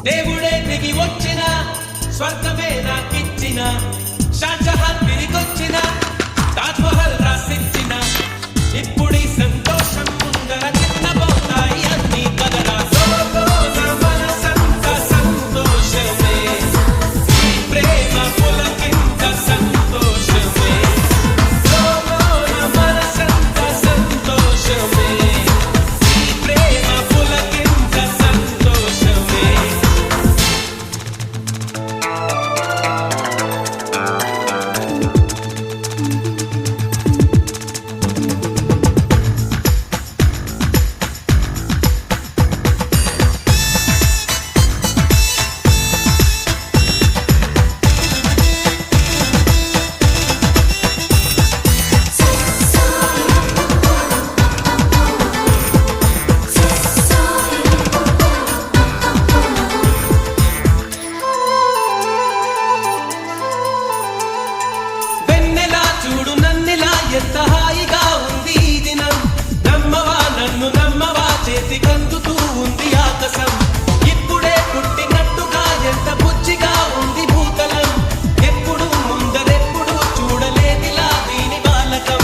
దేవుడే దిగి వచ్చిన స్వర్గమే నాకిచ్చిన షాజహాన్ తిరిగొచ్చిన తాజ్ మహల్ రాసిచ్చిన ఇప్పుడు ఈ సంతోషం ముందర చిన్నబోతాయి అన్ని కదరా మనసంత సంతోషమే ఈ ప్రేమ పులకింత సంతోషమే మనసంత సంతోషమే ఈ ప్రేమ పులకింత సంతోషమే. ఎంత హాయిగా ఉంది ఈ దినం నమ్మవా నన్ను నమ్మవా చేతికి అందుతూ ఉంది ఆకాశం ఇప్పుడే పుట్టినట్టుగా ఎంత బుజ్జిగా ఉంది భూతలం ఎప్పుడు ముందరెప్పుడు చూడలేదిలా దీని బాలకం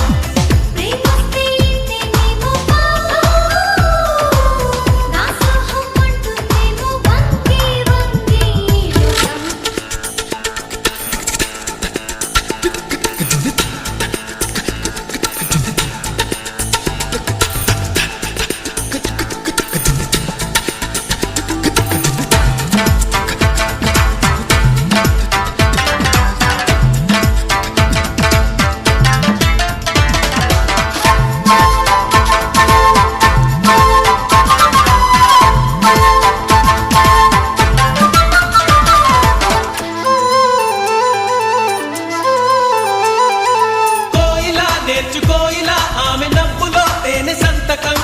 నేర్చుకోయిలా ఆమె నవ్వులో తేనె సంతకం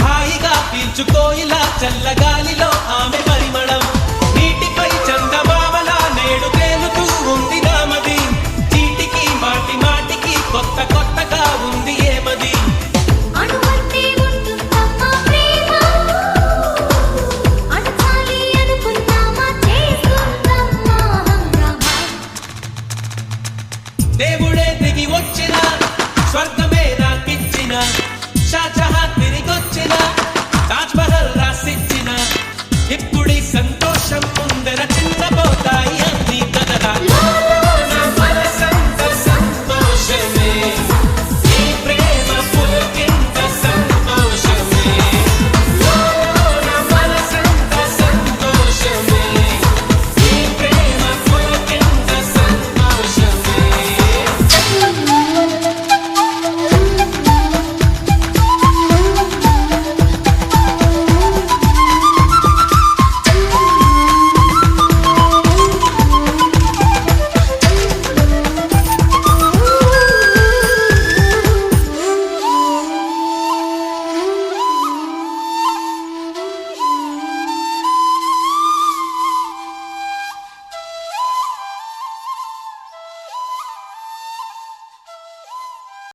హాయిగా పీల్చుకోయిలా చల్లగాలిలో ఆమె పరిమళం నీటిపై చందమామలా నేడు తేలుతూ ఉంది నామది చీటికి మాటి మాటికి కొత్త కొత్త